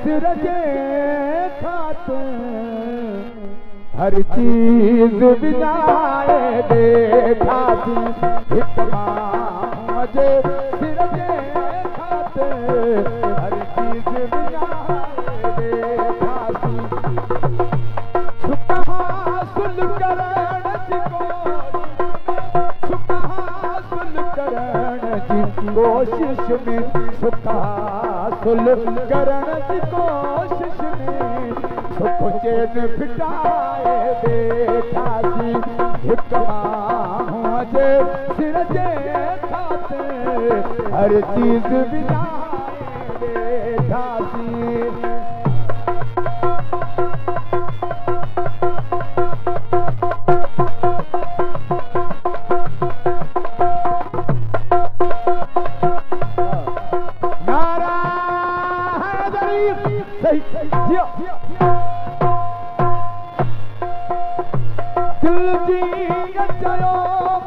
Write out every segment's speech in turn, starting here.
सिर जे खातिर हर चीज विञाए वेठासीं हिक माण्हूअ जे सिर जे खातिर हर चीज विञाए वेठासीं सुख हासिल करण जी कोशिश में सुख हासिल करण जी कोशिश में सुख चैन फिटाए वेठासीं हिक माण्हूअ जे सिर जे खातिर हर चीज विञाए वेठासीं दिल जी चयो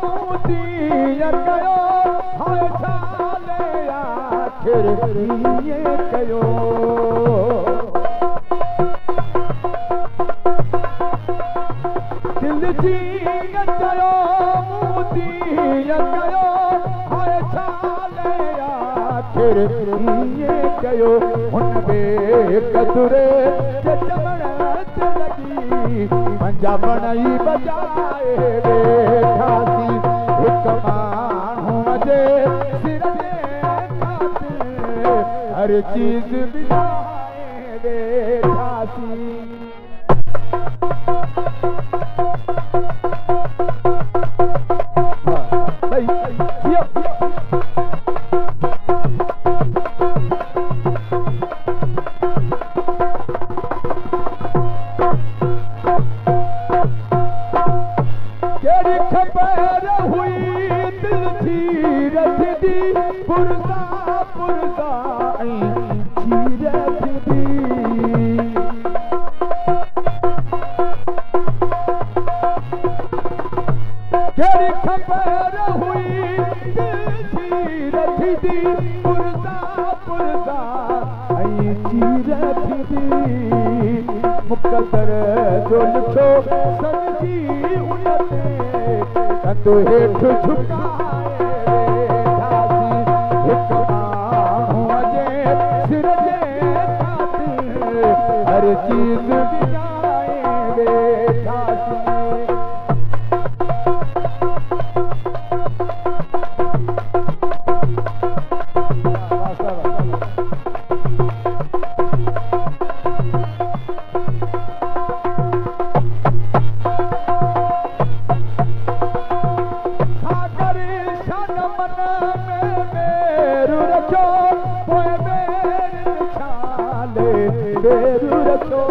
मोती कयो हाय छाले आखिर कीअं कयो दिल जी चयो मोती कयो हाय छाले आखिर कीअं कयो हुन बेक़दुरे जे चमण ते लॻी पंजा बणई बजाए वेठासीं हिक माण्हूअ जे सिर जे खातिर हर चीज विञाए वेठासीं खबर हुई दिल थी रखदी पुरसा पुरसा थी रखदी केड़ी खबर हुई दिल थी रखदी पुरसा पुरसा थी रखदी मुक़दर जो लिखो सजी उनते कंधो हेठि झुकाए वेठासीं हिक माण्हूअ जे सिर जे खातिर हर चीज विञाए वेठासीं बेरू रखो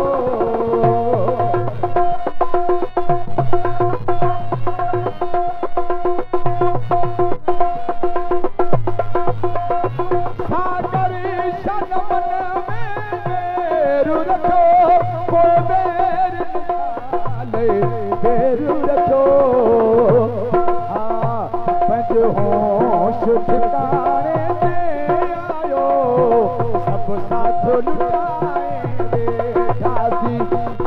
सागर शन मन में बेरू रखो कोई बेर बेरू रखो हाँ पंहिंजो होश ठिकाने ते आयो सब साथ लुटाए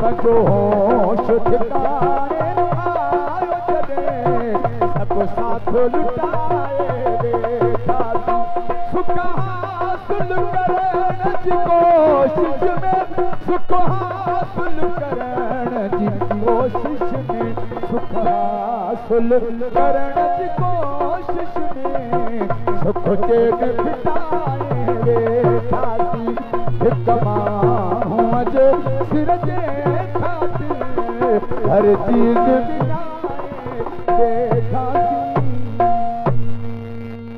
पंहिंजो होश ठिकाने आयो जॾहिं सब साथ लुटाए वेठासीं सुख हासिल करण जी कोशिश में सुख हासिल करण जी कोशिश में सुख हासिल करण जी कोशिश में सुख चैन फिटाए वेठासीं हिक माण्हूअ जे सिर जे खातिर हर चीज विञाए वेठासीं